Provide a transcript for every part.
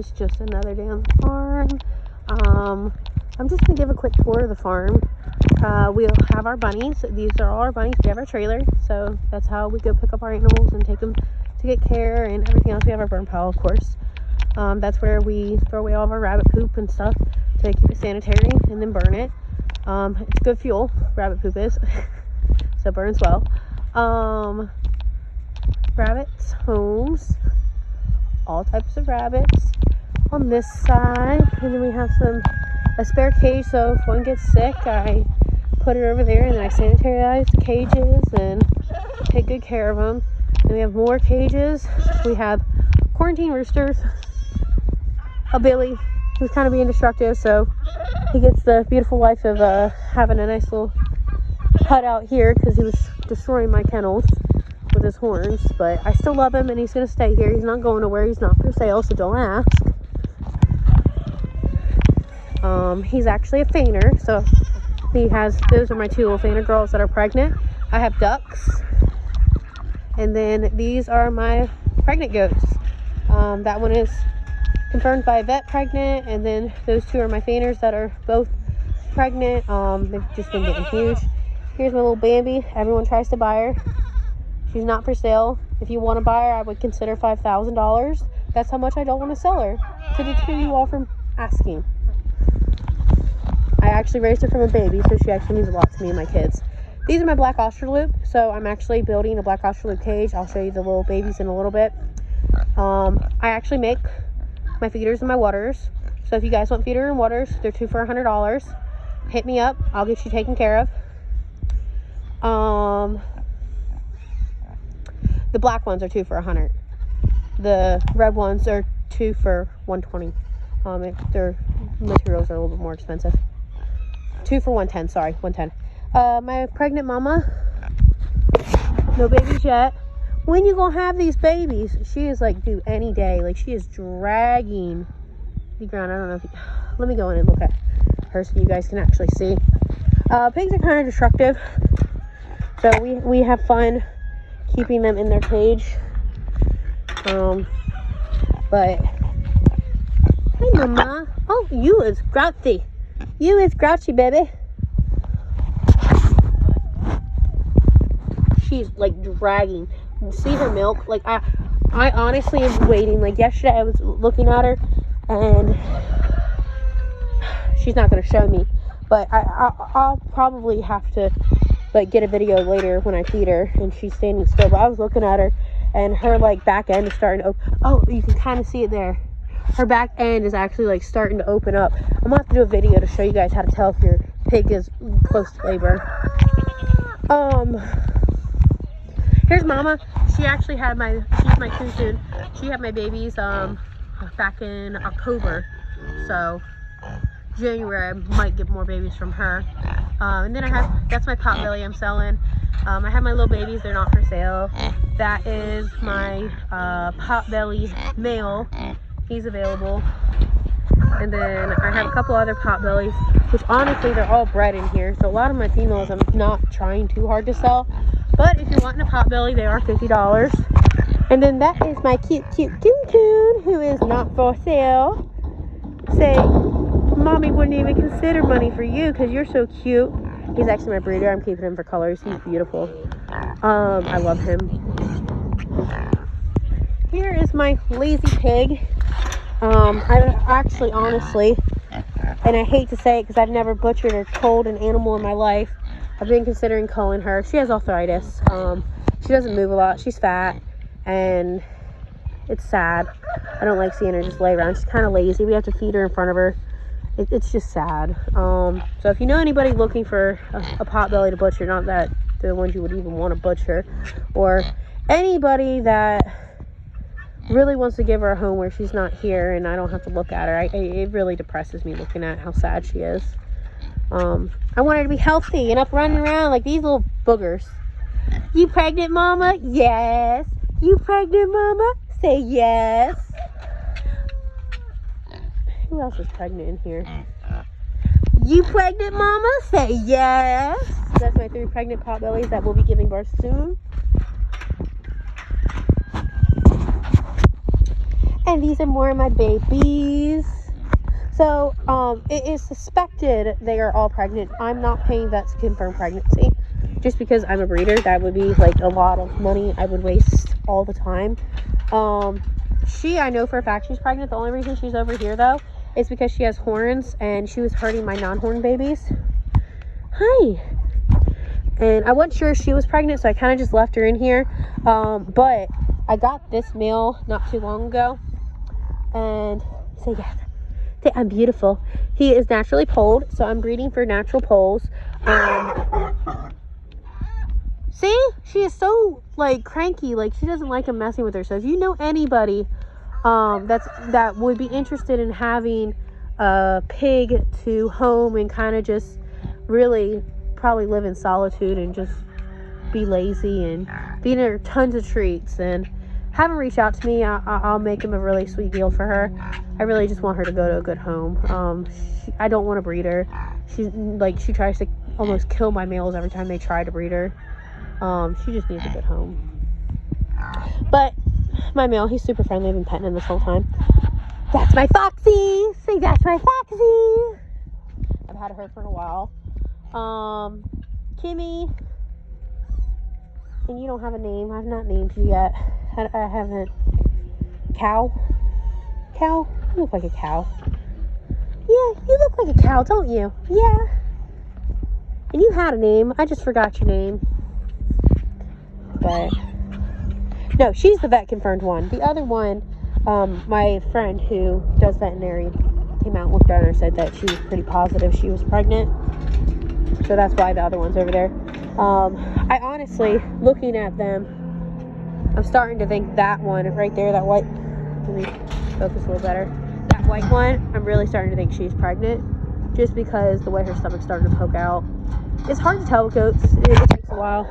is just another day on the farm. I'm just going to give a quick tour of the farm. We'll have our bunnies. These are all our bunnies. We have our trailer, so that's how we go pick up our animals and take them to get care and everything else. We have our burn pile, of course. That's where we throw away all of our rabbit poop and stuff to keep it sanitary and then burn it. It's good fuel, rabbit poop is, so it burns well. Rabbits, homes, all types of rabbits on this side. And then we have a spare cage, so if one gets sick, I put it over there and then I sanitize the cages and take good care of them. And we have more cages. We have quarantine roosters, a Billy who's kind of being destructive, so he gets the beautiful life of having a nice little hut out here because he was destroying my kennels with his horns. But I still love him and he's going to stay here. He's not going nowhere. He's not for sale, so don't ask. He's actually a fainer, so those are my two little fainer girls that are pregnant. I have ducks, and then these are my pregnant goats. That one is confirmed by a vet pregnant, and then those two are my fainers that are both pregnant. They've just been getting huge. Here's my little Bambi. Everyone tries to buy her. She's not for sale. If you want to buy her, I would consider $5,000. That's how much I don't want to sell her, to deter you all from asking. I actually raised her from a baby, so she actually means a lot to me and my kids. These are my black Australoop, so I'm actually building a black Australoop cage. I'll show you the little babies in a little bit. I actually make my feeders and my waters, so if you guys want feeder and waters, they're 2 for $100. Hit me up. I'll get you taken care of. The black ones are 2 for $100. The red ones are 2 for $120. Their materials are a little bit more expensive. 2 for $110. Sorry, $110. My pregnant mama, no babies yet. When you gonna have these babies? She is like due any day. Like, she is dragging the ground. I don't know if let me go in and look at her so you guys can actually see. Pigs are kind of destructive, so we have fun keeping them in their cage. But hey, mama. Oh, you is grouchy. You is grouchy, baby. She's like dragging. See her milk? Like, I honestly am waiting. Like, yesterday I was looking at her and she's not going to show me, but I'll probably have to like get a video later when I feed her and she's standing still. But I was looking at her and her like back end is starting to open. Oh, you can kind of see it there. Her back end is actually like starting to open up. I'm gonna have to do a video to show you guys how to tell if your pig is close to labor. Here's mama. She actually had she's my too soon. She had my babies back in October, so January I might get more babies from her. And then that's my potbelly I'm selling. I have my little babies, they're not for sale. That is my potbelly male. He's available. And then I have a couple other potbellies, which honestly they're all bred in here. So a lot of my females I'm not trying too hard to sell. But if you're wanting a potbelly, they are $50. And then that is my cute coon, who is not for sale. Say, mommy wouldn't even consider money for you because you're so cute. He's actually my breeder. I'm keeping him for colors. He's beautiful. I love him. Here is my lazy pig. I actually, honestly, and I hate to say it because I've never butchered or culled an animal in my life. I've been considering culling her. She has arthritis. She doesn't move a lot. She's fat, and it's sad. I don't like seeing her just lay around. She's kind of lazy. We have to feed her in front of her. It's just sad. So if you know anybody looking for a potbelly to butcher, not that they're the ones you would even want to butcher, or anybody that really wants to give her a home where she's not here and I don't have to look at her. It really depresses me looking at how sad she is. I want her to be healthy and up running around like these little boogers. You pregnant, mama? Yes. You pregnant, mama? Say yes. Who else is pregnant in here? You pregnant, mama? Say yes. That's my 3 pregnant potbellies that will be giving birth soon. And these are more of my babies. So, it is suspected they are all pregnant. I'm not paying vets to confirm pregnancy just because I'm a breeder. That would be like a lot of money I would waste all the time. I know for a fact she's pregnant. The only reason she's over here though is because she has horns and she was hurting my non-horn babies. Hi. And I wasn't sure she was pregnant, so I kind of just left her in here. But I got this male not too long ago, and so yeah, I'm beautiful. He is naturally polled, so I'm breeding for natural polls. See, she is so like cranky, like she doesn't like him messing with her. So if you know anybody that would be interested in having a pig to home and kind of just really probably live in solitude and just be lazy and feed her tons of treats, and have him reach out to me, I'll make him a really sweet deal for her. I really just want her to go to a good home. I don't want to breed her. She tries to almost kill my males every time they try to breed her. She just needs a good home. But my male, he's super friendly. I've been petting him this whole time. That's my Foxy. Say that's my Foxy. I've had her for a while. Kimmy. And you don't have a name. I've not named you yet. I haven't. Cow? You look like a cow. Yeah, you look like a cow, don't you? Yeah. And you had a name. I just forgot your name. But no, she's the vet confirmed one. The other one, my friend who does veterinary came out and looked at her and said that she was pretty positive she was pregnant. So that's why the other one's over there. I honestly, looking at them, I'm starting to think that one right there, that white, let me focus a little better. That white one, I'm really starting to think she's pregnant, just because the way her stomach's starting to poke out. It's hard to tell with goats. It takes a while.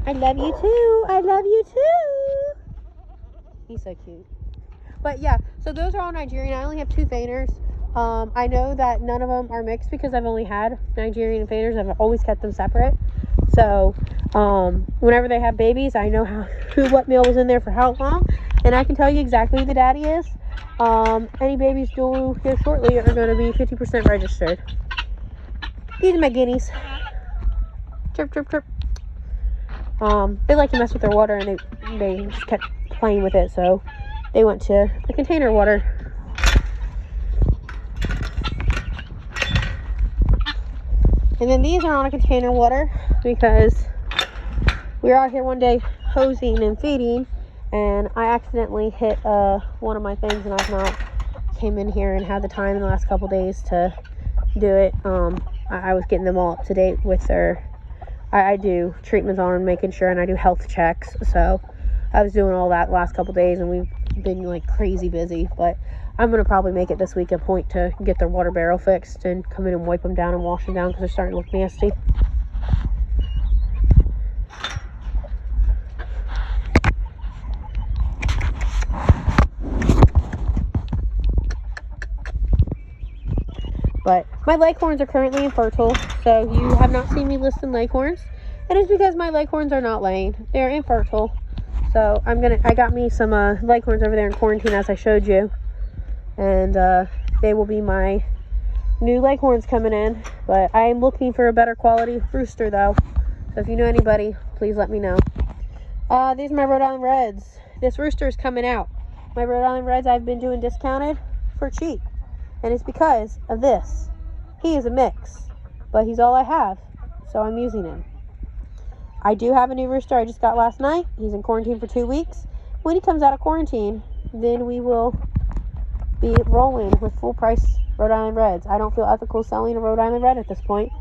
I love you too. I love you too. He's so cute. But yeah, so those are all Nigerian. I only have 2 fainers. I know that none of them are mixed because I've only had Nigerian and fainers. I've always kept them separate. So, whenever they have babies, I know what male was in there for how long, and I can tell you exactly who the daddy is. Any babies due here shortly are going to be 50% registered. These are my guineas. Chirp, chirp, chirp. They like to mess with their water, and they just kept playing with it, so they went to the container water. And then these are on a container water because we were out here one day hosing and feeding, and I accidentally hit one of my things, and I've not came in here and had the time in the last couple days to do it. I was getting them all up to date with their, I do treatments on them, making sure, and I do health checks. So I was doing all that the last couple days, and we've been like crazy busy. But I'm going to probably make it this week a point to get their water barrel fixed and come in and wipe them down and wash them down because they're starting to look nasty. But my leghorns are currently infertile, so you have not seen me listing leghorns. It is because my leghorns are not laying. They're infertile. So I got me some leghorns over there in quarantine, as I showed you. And they will be my new leghorns coming in. But I am looking for a better quality rooster, though. So if you know anybody, please let me know. These are my Rhode Island Reds. This rooster is coming out. My Rhode Island Reds I've been doing discounted for cheap. And it's because of this. He is a mix, but he's all I have, so I'm using him. I do have a new rooster I just got last night. He's in quarantine for 2 weeks. When he comes out of quarantine, then we will be rolling with full price Rhode Island Reds. I don't feel ethical selling a Rhode Island Red at this point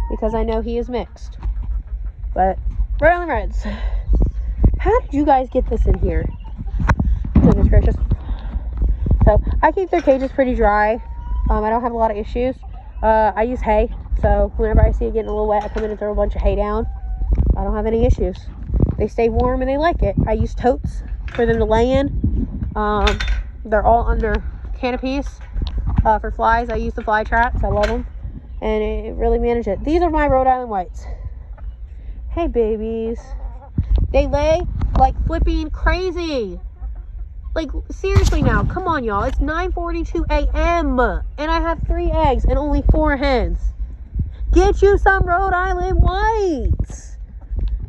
because I know he is mixed. But Rhode Island Reds. How did you guys get this in here? Goodness gracious. So I keep their cages pretty dry. I don't have a lot of issues. I use hay, so whenever I see it getting a little wet, I come in and throw a bunch of hay down. I don't have any issues. They stay warm and they like it. I use totes for them to lay in. They're all under canopies for flies. I use the fly traps. I love them, and it really manages it. These are my Rhode Island Whites. Hey, babies. They lay like flipping crazy. Like, seriously now, come on, y'all. It's 9:42 a.m. and I have 3 eggs and only 4 hens. Get you some Rhode Island whites.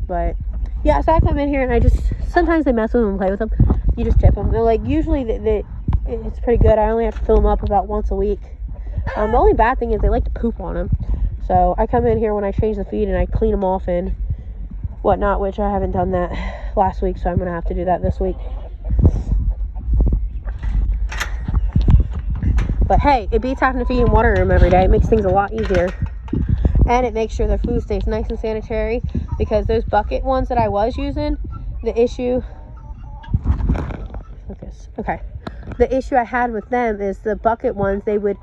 But yeah, so I come in here and I just, sometimes they mess with them and play with them. You just tip them. They're like, usually it's pretty good. I only have to fill them up about once a week. The only bad thing is they like to poop on them. So I come in here when I change the feed and I clean them off and whatnot, which I haven't done that last week, so I'm going to have to do that this week. But hey, it beats having to feed and water them every day. It makes things a lot easier. And it makes sure their food stays nice and sanitary, because those bucket ones that I was using, the issue I had with them is the bucket ones, they would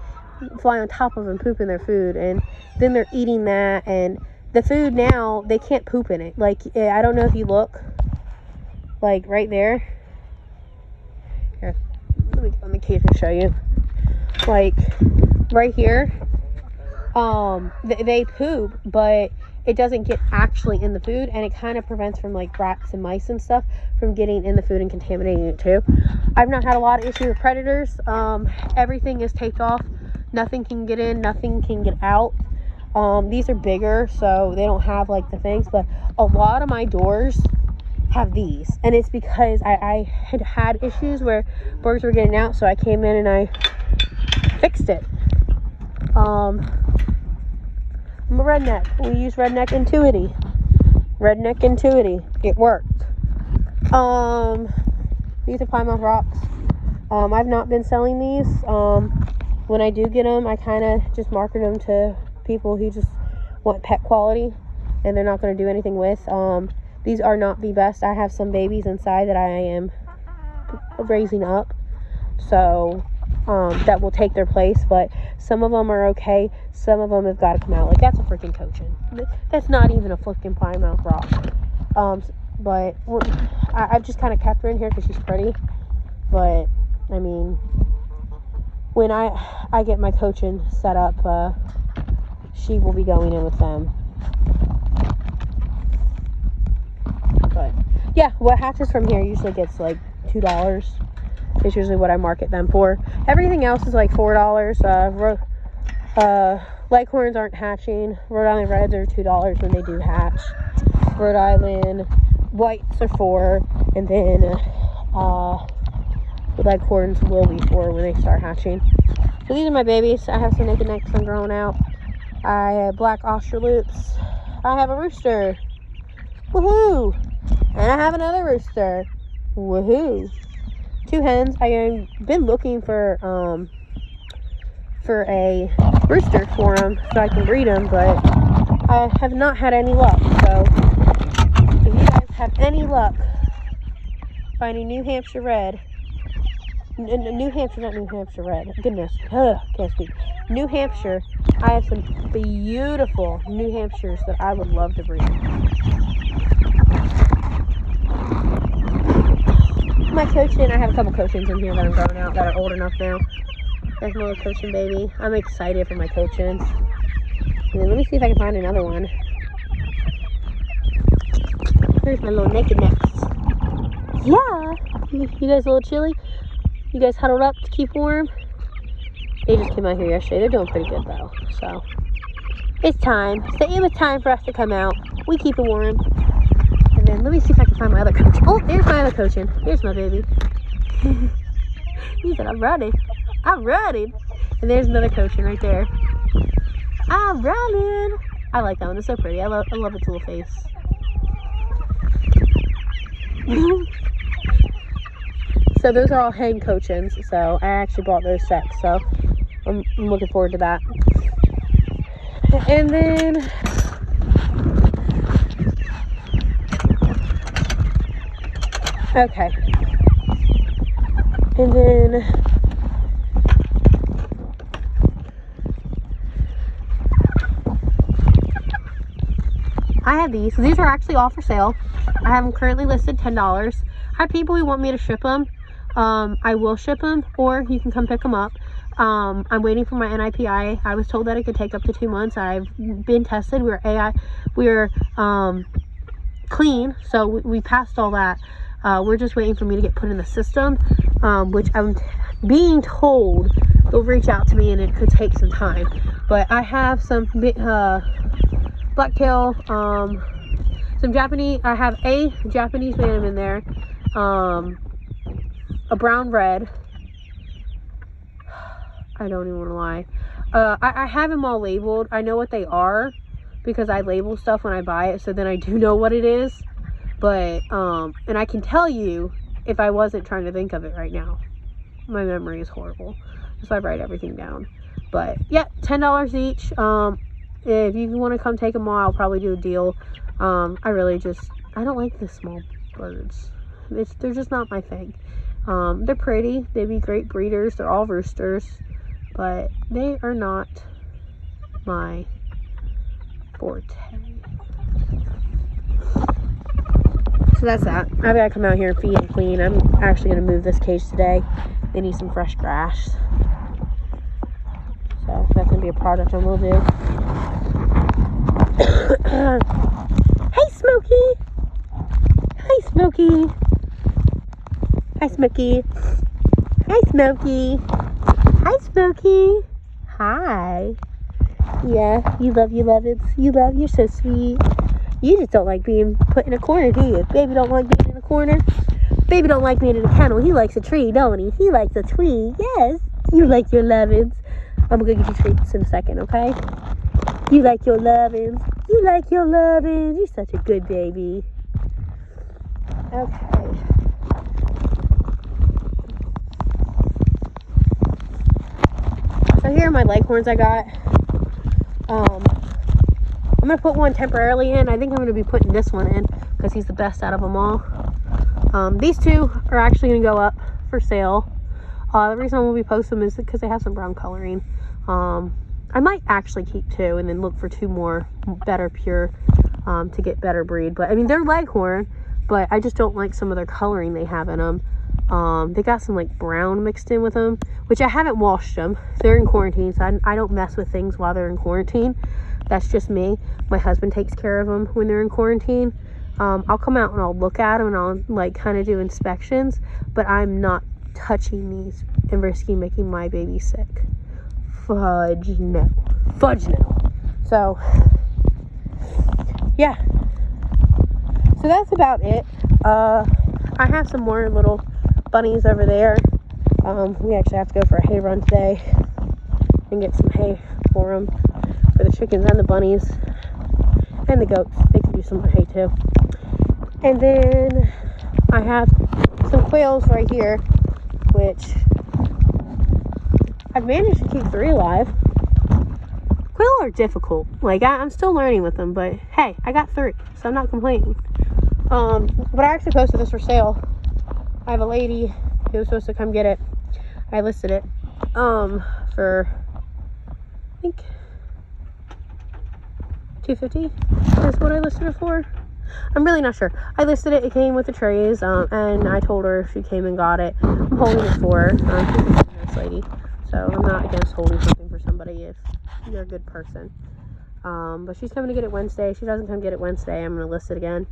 fly on top of and poop in their food, and then they're eating that, and the food now, they can't poop in it. Like, I don't know if you look, like right there. Here, let me go on the cage and show you. Like, right here, they poop, but it doesn't get actually in the food, and it kind of prevents from like rats and mice and stuff from getting in the food and contaminating it too. I've not had a lot of issues with predators. Everything is taped off. Nothing can get in, nothing can get out. These are bigger, so they don't have like the things, but a lot of my doors have these, and it's because I had issues where birds were getting out, so I came in and I fixed it. I'm a redneck. We use Redneck Intuity. Redneck Intuity. It worked. These are Plymouth rocks. I've not been selling these. When I do get them, I kind of just market them to people who just want pet quality and they're not going to do anything with. These are not the best. I have some babies inside that I am raising up, so that will take their place, but some of them are okay. Some of them have got to come out. Like, that's a freaking cochin. That's not even a freaking Plymouth rock. But I've just kind of kept her in here because she's pretty. But I mean, when I get my cochin set up, she will be going in with them. But yeah, what hatches from here usually gets like $2. It's usually what I market them for. Everything else is like $4. Leghorns aren't hatching. Rhode Island Reds are $2 when they do hatch. Rhode Island Whites are $4, and then the Leghorns will be $4 when they start hatching. So these are my babies. I have some naked necks I'm growing out. I have black Australoops. I have a rooster. Woohoo! And I have another rooster. Woohoo! 2 hens. I have been looking for a rooster for them so I can breed them, but I have not had any luck. So if you guys have any luck finding New Hampshire red, New Hampshire, not New Hampshire red, goodness, can't speak, New Hampshire, I have some beautiful New Hampshires that I would love to breed. My cochin, I have a couple cochins in here that I'm growing out that are old enough now. There's my little cochin baby. I'm excited for my cochins. And then let me see if I can find another one. Here's my little naked necks. Yeah! You guys a little chilly? You guys huddled up to keep warm? They just came out here yesterday. They're doing pretty good though. So, it's time. It was time for us to come out. We keep it warm. And then let me see if I can find my other cochin. Oh, there's my other cochin. Here's my baby. He said, I'm running. I'm running. And there's another cochin right there. I'm running. I like that one. It's so pretty. I love its little face. So those are all hen cochins. So I actually bought those sets. So I'm looking forward to that. And then okay. And then I have these. So these are actually all for sale. I have them currently listed $10. I have people who want me to ship them. I will ship them, or you can come pick them up. I'm waiting for my NIPI. I was told that it could take up to 2 months. I've been tested. We're clean, so we passed all that. We're just waiting for me to get put in the system, which I'm being told they'll reach out to me and it could take some time. But I have some blacktail, some Japanese, I have a Japanese Phantom in there, a brown red. I don't even want to lie. I have them all labeled. I know what they are because I label stuff when I buy it, so then I do know what it is. But, and I can tell you if I wasn't trying to think of it right now. My memory is horrible, so I write everything down. But, yeah, $10 each. If you want to come take them all, I'll probably do a deal. I don't like the small birds. They're just not my thing. They're pretty. They'd be great breeders. They're all roosters. But they are not my forte. So that's that. I gotta come out here and feed and clean. I'm actually gonna move this cage today. They need some fresh grass. So that's gonna be a project I will do. Hey, Smokey! Hi, Smokey! Hi, Smokey! Hi, Smokey! Hi, Smokey! Hi! Yeah, you love your lovins. You're so sweet. You just don't like being put in a corner, do you? Baby don't like being in a corner. Baby don't like being in a kennel. He likes a tree, don't he? He likes a tree. Yes. You like your lovins. I'm gonna go get you treats in a second, okay? You like your lovins. You like your lovins. You're such a good baby. Okay. So here are my leghorns I got. I'm going to put one temporarily in. I think I'm going to be putting this one in because he's the best out of them all. These two are actually going to go up for sale. The reason I will be posting them is because they have some brown coloring. I might actually keep two and then look for two more better pure to get better breed. But I mean, they're leghorn, but I just don't like some of their coloring they have in them. They got some like brown mixed in with them, which I haven't washed them. They're in quarantine, so I don't mess with things while they're in quarantine. That's just me. My husband takes care of them when they're in quarantine. I'll come out and I'll look at them and I'll like kind of do inspections, but I'm not touching these and risking making my baby sick. Fudge no. So yeah, so that's about it. I have some more little bunnies over there. We actually have to go for a hay run today and get some hay for them, for the chickens and the bunnies and the goats. They could use some more hay too. And then I have some quails right here, which I've managed to keep 3 alive. Quail are difficult. Like, I'm still learning with them, but hey, I got 3, so I'm not complaining. But I actually posted this for sale. I have a lady who was supposed to come get it. I listed it for, I think, $250 is what I listed it for. I'm really not sure. I listed it. It came with the trays, and I told her if she came and got it, I'm holding it for her. She's a really nice lady, so I'm not against holding something for somebody if you're a good person. But she's coming to get it Wednesday. If she doesn't come get it Wednesday, I'm going to list it again.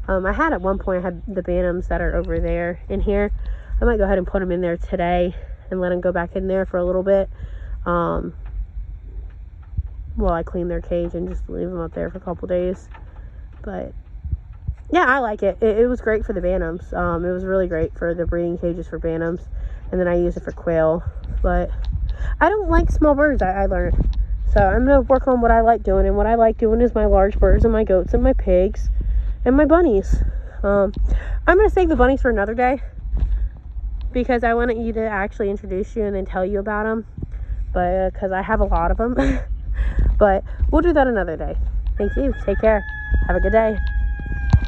I had at one point, I had the bantams that are over there in here. I might go ahead and put them in there today and let them go back in there for a little bit. While I clean their cage and just leave them up there for a couple days. But yeah, I like it. It was great for the bantams. It was really great for the breeding cages for bantams. And then I use it for quail. But I don't like small birds, I learned. So I'm going to work on what I like doing. And what I like doing is my large birds and my goats and my pigs and my bunnies. I'm going to save the bunnies for another day, because I wanted you to actually introduce you and then tell you about them. But because I have a lot of them. But we'll do that another day. Thank you. Take care. Have a good day.